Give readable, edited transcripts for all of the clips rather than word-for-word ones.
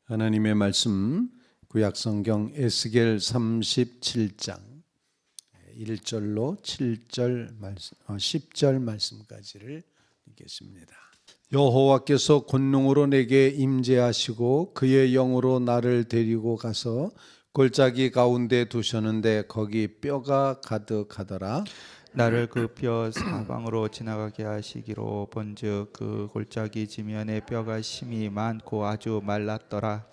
하나님의 말씀 구약성경 에스겔 37장 1절로 7절 말씀, 10절 말씀까지를 읽겠습니다. 여호와께서 권능으로 내게 임재하시고 그의 영으로 나를 데리고 가서 골짜기 가운데 두셨는데 거기 뼈가 가득하더라. 나를 그 뼈 사방으로 지나가게 하시기로 본즉 그 골짜기 지면에 뼈가 심이 많고 아주 말랐더라.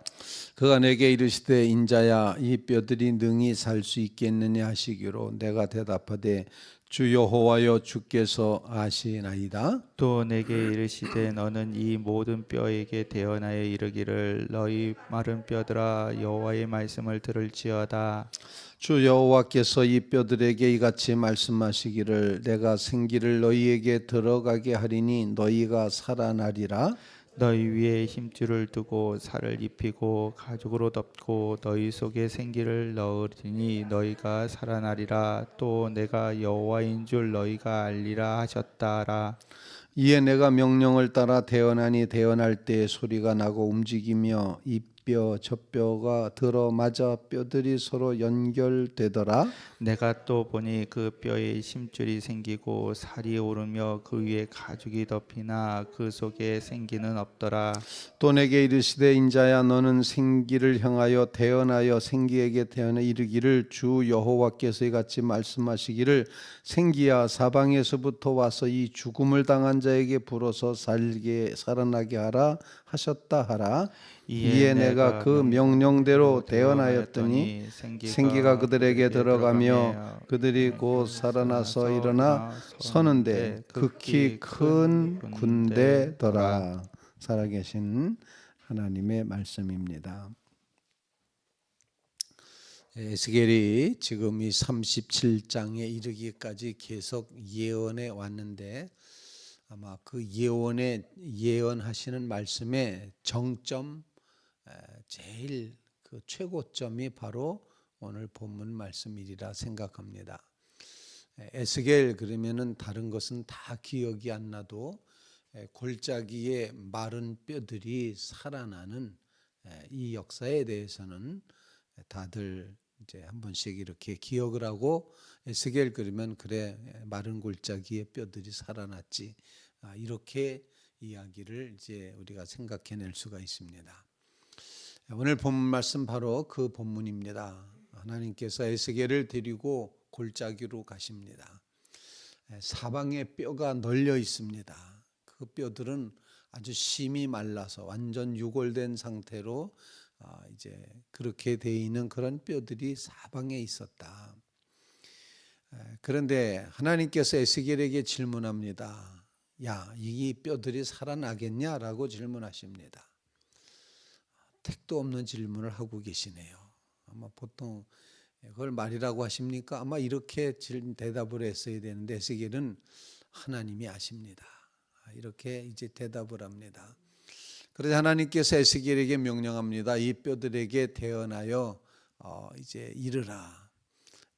그가 내게 이르시되 인자야 이 뼈들이 능히 살 수 있겠느냐 하시기로 내가 대답하되 주 여호와여 주께서 아시나이다. 또 내게 이르시되 너는 이 모든 뼈에게 대언하여 이르기를 너희 마른 뼈들아 여호와의 말씀을 들을지어다. 주 여호와께서 이 뼈들에게 이같이 말씀하시기를 내가 생기를 너희에게 들어가게 하리니 너희가 살아나리라. 너희 위에 힘줄을 두고 살을 입히고 가죽으로 덮고 너희 속에 생기를 넣으리니 너희가 살아나리라. 또 내가 여호와인 줄 너희가 알리라 하셨다라. 이에 내가 명령을 따라 대언하니 대언할 때 소리가 나고 움직이며 이 뼈 저 뼈가 들어맞아 뼈들이 서로 연결되더라. 내가 또 보니 그 뼈에 심줄이 생기고 살이 오르며 그 위에 가죽이 덮이나 그 속에 생기는 없더라. 또 내게 이르시되 인자야 너는 생기를 향하여 대언하여 생기에게 대언해 이르기를 주 여호와께서 이같이 말씀하시기를 생기야 사방에서부터 와서 이 죽음을 당한 자에게 불어서 살아나게 하라 하셨다 하라. 이에 내가 그 명령대로 대언하였더니 생기가 그들에게 들어가며 그들이 곧 살아나서 일어나 서는데 극히 큰 군대더라. 살아계신 하나님의 말씀입니다. 에스겔이 지금 이 37장에 이르기까지 계속 예언해 왔는데 아마 그 예언하시는 말씀의 정점, 제일 그 최고점이 바로 오늘 본문 말씀이리라 생각합니다. 에스겔 그러면은 다른 것은 다 기억이 안 나도 골짜기에 마른 뼈들이 살아나는 이 역사에 대해서는 다들 이제 한 번씩 이렇게 기억을 하고 에스겔 그러면 그래 마른 골짜기에 뼈들이 살아났지 이렇게 이야기를 이제 우리가 생각해낼 수가 있습니다. 오늘 본문 말씀 바로 그 본문입니다. 하나님께서 에스겔을 데리고 골짜기로 가십니다. 사방에 뼈가 널려 있습니다. 그 뼈들은 아주 심히 말라서 완전 유골된 상태로 이제 그렇게 돼 있는 그런 뼈들이 사방에 있었다. 그런데 하나님께서 에스겔에게 질문합니다. 야, 이 뼈들이 살아나겠냐라고 질문하십니다. 택도 없는 질문을 하고 계시네요. 아마 보통 그걸 말이라고 하십니까? 아마 이렇게 대답을 했어야 되는데 에스겔은 하나님이 아십니다. 이렇게 이제 대답을 합니다. 그래서 하나님께서 에스겔에게 명령합니다. 이 뼈들에게 대언하여 이제 이르라,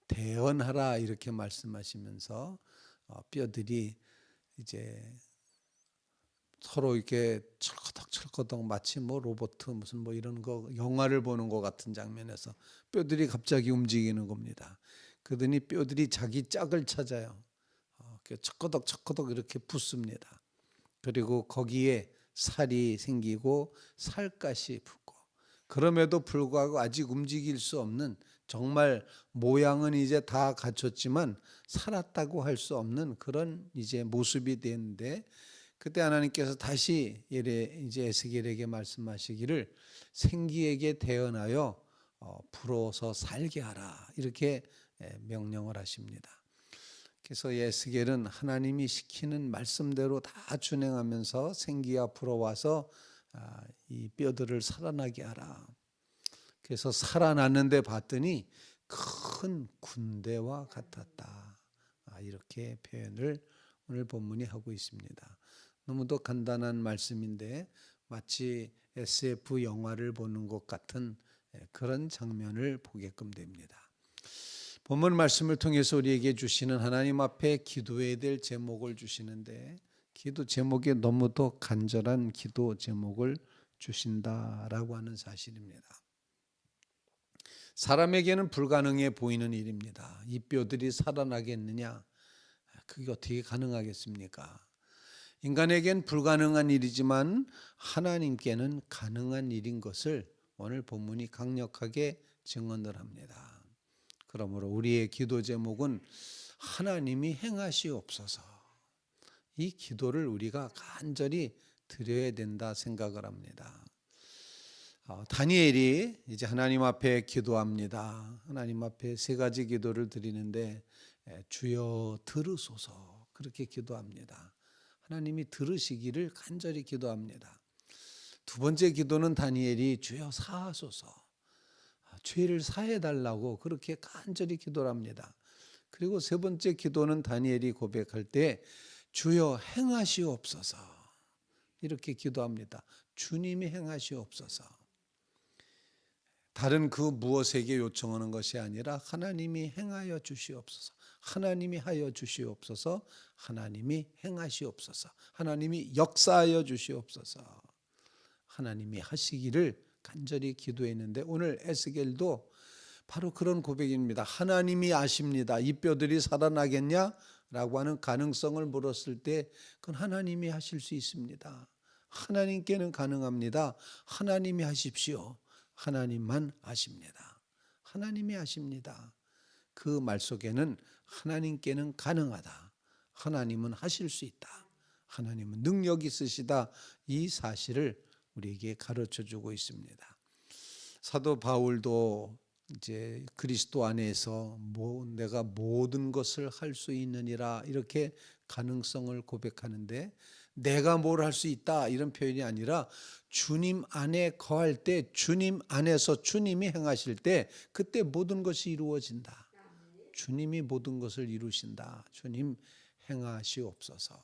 대언하라 이렇게 말씀하시면서 뼈들이 이제 서로 이렇게 철커덕철커덕 마치 뭐 로봇 무슨 뭐 이런 거 영화를 보는 것 같은 장면에서 뼈들이 갑자기 움직이는 겁니다. 그러더니 뼈들이 자기 짝을 찾아요. 철커덕철커덕 이렇게 붙습니다. 그리고 거기에 살이 생기고 살갗이 붙고 그럼에도 불구하고 아직 움직일 수 없는 정말 모양은 이제 다 갖췄지만 살았다고 할 수 없는 그런 이제 모습이 되는데 그때 하나님께서 다시 이제 에스겔에게 말씀하시기를 생기에게 대언하여 불어서 살게 하라 이렇게 명령을 하십니다. 그래서 에스겔은 하나님이 시키는 말씀대로 다 준행하면서 생기가 불어와서 이 뼈들을 살아나게 하라. 그래서 살아났는데 봤더니 큰 군대와 같았다. 이렇게 표현을 오늘 본문이 하고 있습니다. 너무도 간단한 말씀인데 마치 SF 영화를 보는 것 같은 그런 장면을 보게끔 됩니다. 본문 말씀을 통해서 우리에게 주시는 하나님 앞에 기도해야 될 제목을 주시는데 기도 제목이 너무도 간절한 기도 제목을 주신다라고 하는 사실입니다. 사람에게는 불가능해 보이는 일입니다. 이 뼈들이 살아나겠느냐? 그게 어떻게 가능하겠습니까? 인간에겐 불가능한 일이지만 하나님께는 가능한 일인 것을 오늘 본문이 강력하게 증언을 합니다. 그러므로 우리의 기도 제목은 하나님이 행하시옵소서. 이 기도를 우리가 간절히 드려야 된다 생각을 합니다. 다니엘이 이제 하나님 앞에 기도합니다. 하나님 앞에 세 가지 기도를 드리는데 주여 들으소서 그렇게 기도합니다. 하나님이 들으시기를 간절히 기도합니다. 두 번째 기도는 다니엘이 주여 사하소서, 죄를 사해달라고 그렇게 간절히 기도를 합니다. 그리고 세 번째 기도는 다니엘이 고백할 때 주여 행하시옵소서 이렇게 기도합니다. 주님이 행하시옵소서. 다른 그 무엇에게 요청하는 것이 아니라 하나님이 행하여 주시옵소서, 하나님이 하여 주시옵소서, 하나님이 행하시옵소서, 하나님이 역사하여 주시옵소서, 하나님이 하시기를 간절히 기도했는데 오늘 에스겔도 바로 그런 고백입니다. 하나님이 아십니다. 이 뼈들이 살아나겠냐? 라고 하는 가능성을 물었을 때 그건 하나님이 하실 수 있습니다. 하나님께는 가능합니다. 하나님이 하십시오. 하나님만 아십니다. 하나님이 아십니다. 그 말 속에는 하나님께는 가능하다. 하나님은 하실 수 있다. 하나님은 능력 있으시다. 이 사실을 우리에게 가르쳐 주고 있습니다. 사도 바울도 이제 그리스도 안에서 내가 모든 것을 할 수 있느니라 이렇게 가능성을 고백하는데 내가 뭘 할 수 있다 이런 표현이 아니라 주님 안에 거할 때 주님 안에서 주님이 행하실 때 그때 모든 것이 이루어진다. 주님이 모든 것을 이루신다. 주님 행하시옵소서.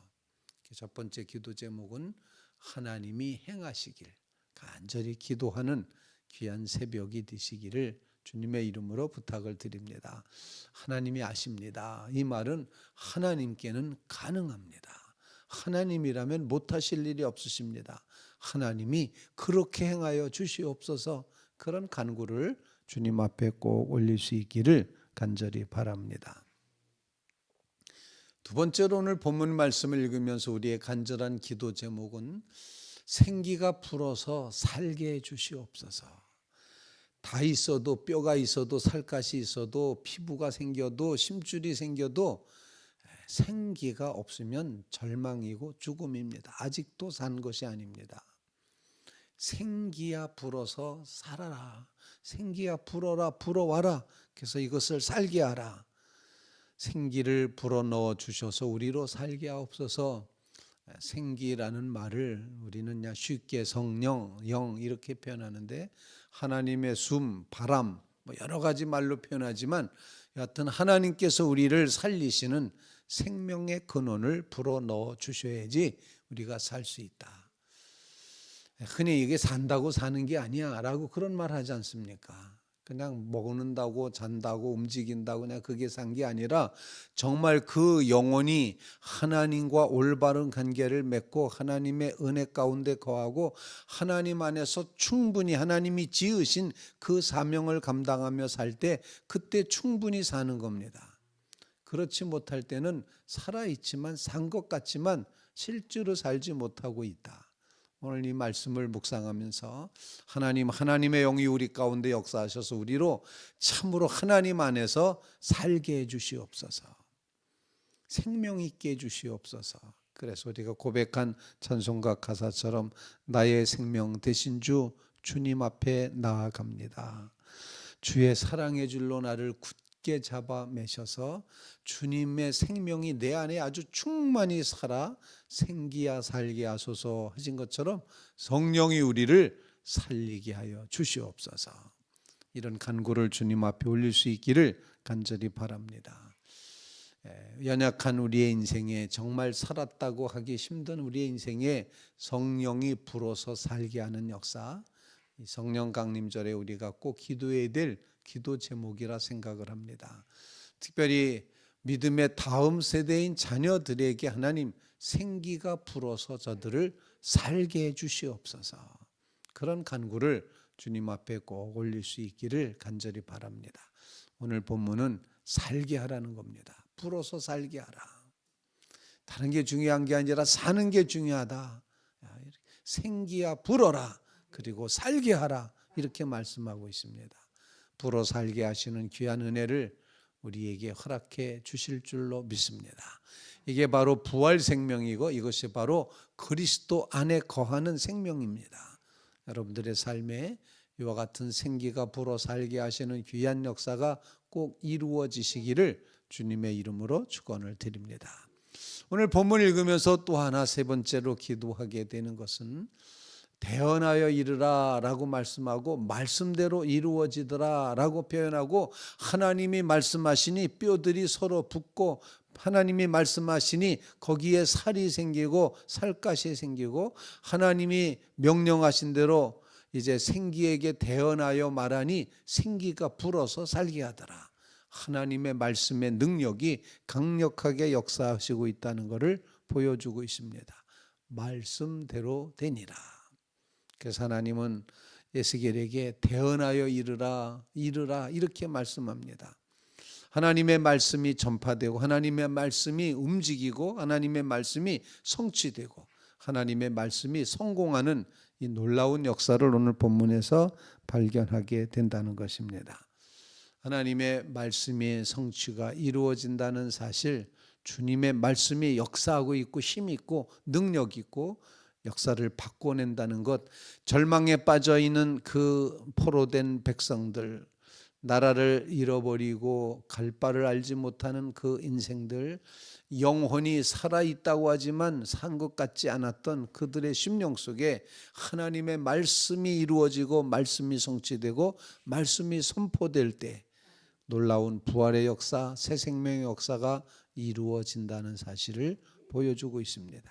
첫 번째 기도 제목은 하나님이 행하시길 간절히 기도하는 귀한 새벽이 되시기를 주님의 이름으로 부탁을 드립니다. 하나님이 아십니다. 이 말은 하나님께는 가능합니다. 하나님이라면 못하실 일이 없으십니다. 하나님이 그렇게 행하여 주시옵소서. 그런 간구를 주님 앞에 꼭 올릴 수 있기를 간절히 바랍니다. 두 번째로 오늘 본문 말씀을 읽으면서 우리의 간절한 기도 제목은 생기가 불어서 살게 해 주시옵소서. 다 있어도 뼈가 있어도 살갗이 있어도 피부가 생겨도 심줄이 생겨도 생기가 없으면 절망이고 죽음입니다. 아직도 산 것이 아닙니다. 생기야 불어서 살아라. 생기야 불어라 불어와라. 그래서 이것을 살게 하라. 생기를 불어넣어 주셔서 우리로 살게 하옵소서. 생기라는 말을 우리는 그냥 쉽게 성령, 영 이렇게 표현하는데 하나님의 숨, 바람 여러 가지 말로 표현하지만 여하튼 하나님께서 우리를 살리시는 생명의 근원을 불어넣어 주셔야지 우리가 살 수 있다. 흔히 이게 산다고 사는 게 아니야 라고 그런 말 하지 않습니까? 그냥 먹는다고 잔다고 움직인다고 그냥 그게 산 게 아니라 정말 그 영혼이 하나님과 올바른 관계를 맺고 하나님의 은혜 가운데 거하고 하나님 안에서 충분히 하나님이 지으신 그 사명을 감당하며 살 때 그때 충분히 사는 겁니다. 그렇지 못할 때는 살아있지만 산 것 같지만 실제로 살지 못하고 있다. 오늘 이 말씀을 묵상하면서 하나님의 영이 우리 가운데 역사하셔서 우리로 참으로 하나님 안에서 살게 해 주시옵소서. 생명 있게 해 주시옵소서. 그래서 우리가 고백한 찬송가 가사처럼 나의 생명 되신 주님 앞에 나아갑니다. 주의 사랑의 줄로 나를 굳게 잡아 매셔서 주님의 생명이 내 안에 아주 충만히 살아 생기야 살게 하소서 하신 것처럼 성령이 우리를 살리게 하여 주시옵소서. 이런 간구를 주님 앞에 올릴 수 있기를 간절히 바랍니다. 연약한 우리의 인생에 정말 살았다고 하기 힘든 우리의 인생에 성령이 불어서 살게 하는 역사, 이 성령 강림절에 우리가 꼭 기도해야 될 기도 제목이라 생각을 합니다. 특별히 믿음의 다음 세대인 자녀들에게 하나님 생기가 불어서 저들을 살게 해 주시옵소서. 그런 간구를 주님 앞에 꼭 올릴 수 있기를 간절히 바랍니다. 오늘 본문은 살게 하라는 겁니다. 불어서 살게 하라. 다른 게 중요한 게 아니라 사는 게 중요하다. 생기야 불어라. 그리고 살게 하라. 이렇게 말씀하고 있습니다. 불어 살게 하시는 귀한 은혜를 우리에게 허락해 주실 줄로 믿습니다. 이게 바로 부활 생명이고 이것이 바로 그리스도 안에 거하는 생명입니다. 여러분들의 삶에 이와 같은 생기가 불어 살게 하시는 귀한 역사가 꼭 이루어지시기를 주님의 이름으로 축원을 드립니다. 오늘 본문 읽으면서 또 하나 세 번째로 기도하게 되는 것은 대언하여 이르라 라고 말씀하고 말씀대로 이루어지더라 라고 표현하고 하나님이 말씀하시니 뼈들이 서로 붙고 하나님이 말씀하시니 거기에 살이 생기고 살갗이 생기고 하나님이 명령하신 대로 이제 생기에게 대언하여 말하니 생기가 불어서 살게 하더라. 하나님의 말씀의 능력이 강력하게 역사하시고 있다는 것을 보여주고 있습니다. 말씀대로 되니라. 그래서 하나님은 에스겔에게 대언하여 이르라 이렇게 말씀합니다. 하나님의 말씀이 전파되고 하나님의 말씀이 움직이고 하나님의 말씀이 성취되고 하나님의 말씀이 성공하는 이 놀라운 역사를 오늘 본문에서 발견하게 된다는 것입니다. 하나님의 말씀의 성취가 이루어진다는 사실, 주님의 말씀이 역사하고 있고 힘 있고 능력 있고 역사를 바꿔낸다는 것, 절망에 빠져있는 그 포로된 백성들, 나라를 잃어버리고 갈 바를 알지 못하는 그 인생들, 영혼이 살아있다고 하지만 산 것 같지 않았던 그들의 심령 속에 하나님의 말씀이 이루어지고 말씀이 성취되고 말씀이 선포될 때 놀라운 부활의 역사, 새 생명의 역사가 이루어진다는 사실을 보여주고 있습니다.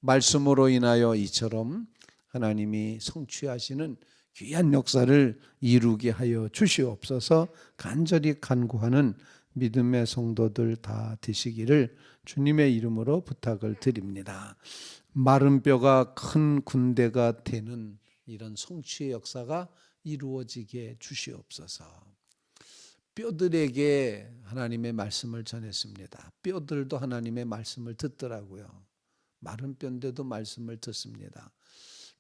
말씀으로 인하여 이처럼 하나님이 성취하시는 귀한 역사를 이루게 하여 주시옵소서. 간절히 간구하는 믿음의 성도들 다 되시기를 주님의 이름으로 부탁을 드립니다. 마른 뼈가 큰 군대가 되는 이런 성취의 역사가 이루어지게 주시옵소서. 뼈들에게 하나님의 말씀을 전했습니다. 뼈들도 하나님의 말씀을 듣더라고요. 마른 뼈인데도 말씀을 듣습니다.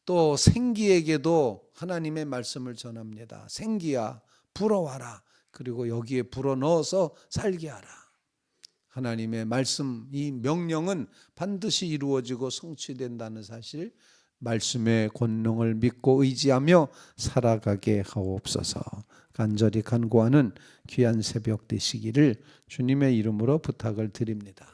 또 생기에게도 하나님의 말씀을 전합니다. 생기야 불어와라. 그리고 여기에 불어넣어서 살게 하라. 하나님의 말씀, 이 명령은 반드시 이루어지고 성취된다는 사실, 말씀의 권능을 믿고 의지하며 살아가게 하옵소서. 간절히 간구하는 귀한 새벽 되시기를 주님의 이름으로 부탁을 드립니다.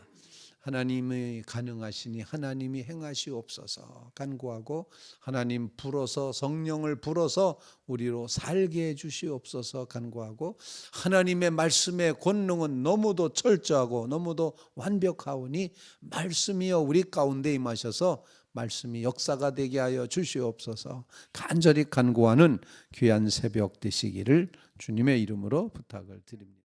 하나님이 가능하시니 하나님이 행하시옵소서 간구하고, 하나님 불어서 성령을 불어서 우리로 살게 해주시옵소서 간구하고, 하나님의 말씀의 권능은 너무도 철저하고 너무도 완벽하오니 말씀이여 우리 가운데 임하셔서 말씀이 역사가 되게 하여 주시옵소서 간절히 간구하는 귀한 새벽 되시기를 주님의 이름으로 부탁을 드립니다.